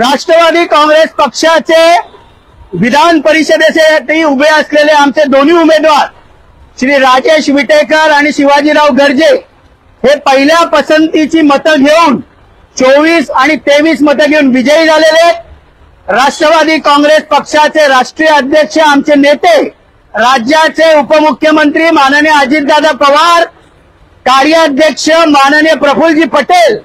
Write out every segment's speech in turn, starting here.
राष्ट्रवादी काँग्रेस पक्षाचे विधान परिषदेसाठी उभे असलेले आमचे दोन्ही उमेदवार श्री राजेश विटेकर आणि शिवाजीराव गर्जे हे पहिल्या पसंतीची मतं घेऊन 24 आणि 23 मतं घेऊन विजयी झालेले आहेत। राष्ट्रवादी काँग्रेस पक्षाचे राष्ट्रीय अध्यक्ष आमचे नेते राज्याचे उपमुख्यमंत्री माननीय अजितदादा पवार, कार्याध्यक्ष माननीय प्रफुल्लजी पटेल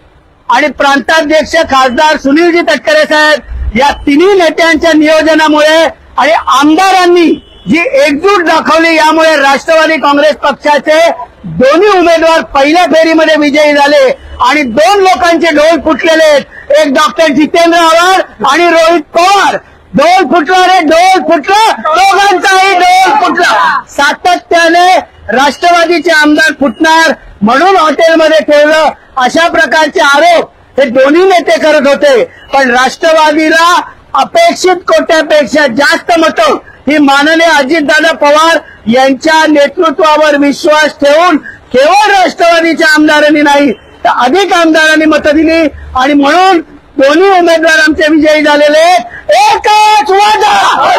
आणि प्रांताध्यक्ष खासदार सुनीलजी तटकरे साहेब या तिन्ही नेत्यांच्या नियोजनामुळे आणि आमदारांनी जी एकजूट दाखवली यामुळे राष्ट्रवादी काँग्रेस पक्षाचे दोन्ही उमेदवार पहिल्या फेरीमध्ये विजयी झाले आणि दोन लोकांचे डोल फुटलेले आहेत, एक डॉक्टर जितेंद्र आव्हाड आणि रोहित पवार। डोल फुटला रे, डोल फुटला, दोघांचाही डोल फुटला। सातत्याने राष्ट्रवादीचे आमदार फुटणार म्हणून हॉटेलमध्ये ठेवलं अशा प्रकारचे आरोप हे दोन्ही नेते करत होते, पण राष्ट्रवादीला अपेक्षित कोट्यापेक्षा जास्त मतं ही माननीय अजितदादा पवार यांच्या नेतृत्वावर विश्वास ठेवून केवळ राष्ट्रवादीच्या आमदारांनी नाही तर अधिक आमदारांनी मतं दिली आणि म्हणून दोन्ही उमेदवार आमचे विजयी झालेले आहेत। एकच वादा,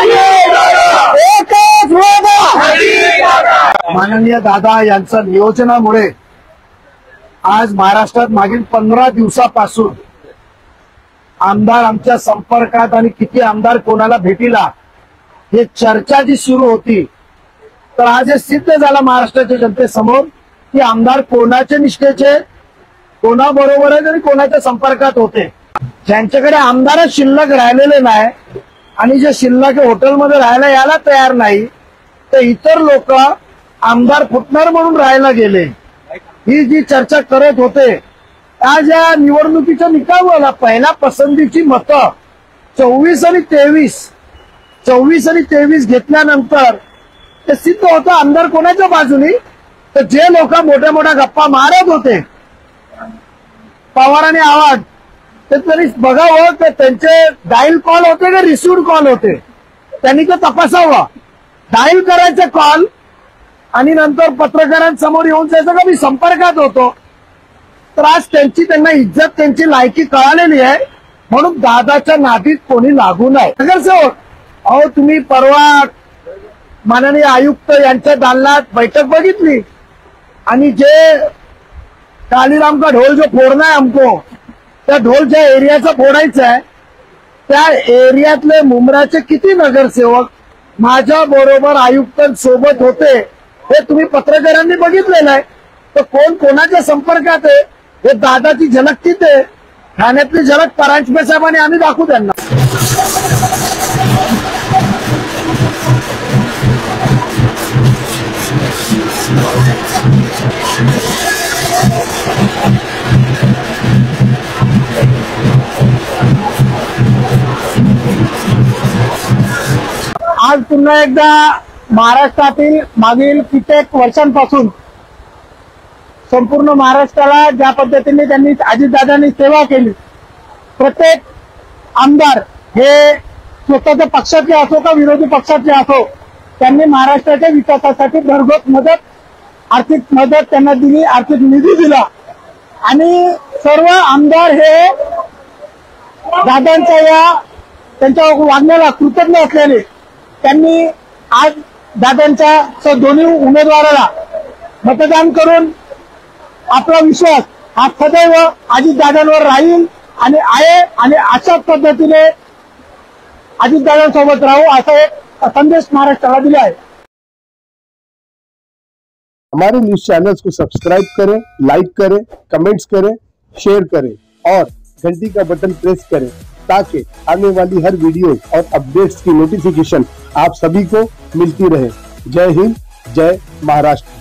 एकच वादा। माननीय दादा यांच्या नियोजनामुळे आज महाराष्ट्रात मागील 15 दिवसापासून आमदार आमच्या संपर्कात आणि किती आमदार कोणाला भेटीला हे चर्चा जी सुरू होती, तर आज हे सिद्ध झालं महाराष्ट्राच्या जनतेसमोर की आमदार कोणाचे निष्ठेचे, कोणाबरोबर आहेत आणि कोणाच्या संपर्कात होते। ज्यांच्याकडे आमदारच शिल्लक राहिलेले नाही आणि जे शिल्लक हॉटेलमध्ये राहायला यायला तयार नाही, तर इतर लोक आमदार फुटणार म्हणून राहायला गेले, ही जी चर्चा करत होते। आज या निवडणुकीचा निकाल आला, पहिल्या पसंतीची मतं 24 आणि 23 घेतल्यानंतर ते सिद्ध होतं आमदार कोणाच्या बाजूनी। तर जे लोक मोठ्या मोठ्या गप्पा मारत होते पवार आणि आव्हाड, ते तरी बघावं की त्यांचे डायल कॉल होते का रिसिव्ड कॉल होते, त्यांनी ते तपासावं। डायल करायचे कॉल आणि नंतर पत्रकारांसमोर येऊन जायचं का मी संपर्कात होतो, तर आज त्यांना इज्जत, त्यांची लायकी कळालेली आहे म्हणून दादाच्या नादीत कोणी लागू नये। नगरसेवक अहो, तुम्ही परवा माननीय आयुक्त यांच्या दालनात बैठक बघितली आणि जे कालीराम का ढोल जो फोड़ना है हमको, त्या ढोल ज्या एरियाचा फोडायचा आहे त्या एरियातले मुंब्राचे किती नगरसेवक माझ्या बरोबर आयुक्तांसोबत होते हे तुम्ही पत्रकारांनी बघितलेलं आहे। तर कोण कोणाच्या संपर्कात आहे हे दादाची झलक तिथे, ठाण्यातली झलक परांजपे साहेबांनी आम्ही दाखवू त्यांना। आज पुन्हा एकदा महाराष्ट्रातील मागील कित्येक वर्षांपासून संपूर्ण महाराष्ट्राला ज्या पद्धतीने त्यांनी अजितदादांनी सेवा केली, प्रत्येक आमदार हे स्वतःच्या पक्षातले असो का विरोधी पक्षातले असो, त्यांनी महाराष्ट्राच्या विकासासाठी भरघोस मदत, आर्थिक मदत त्यांना दिली, आर्थिक निधी दिला आणि सर्व आमदार हे दादांच्या या त्यांच्या वागण्याला कृतज्ञ असल्याने त्यांनी आज दादांच्या दोन्ही उमेदवाराला मतदान करून आपला विश्वास हा सदैव अजितदादांवर राहील आणि आहे आणि अशाच पद्धतीने अजितदादांसोबत राहू असा एक संदेश महाराष्ट्राला दिला है। हमारे न्यूज चैनल्स को सब्सक्राइब करें, लाइक करें, कमेंट्स करें, शेयर करें और घंटी का बटन प्रेस करें ताकि आने वाली हर वीडियो और अपडेट्स की नोटिफिकेशन आप सभी को मिलती रहे। जय हिंद, जय महाराष्ट्र।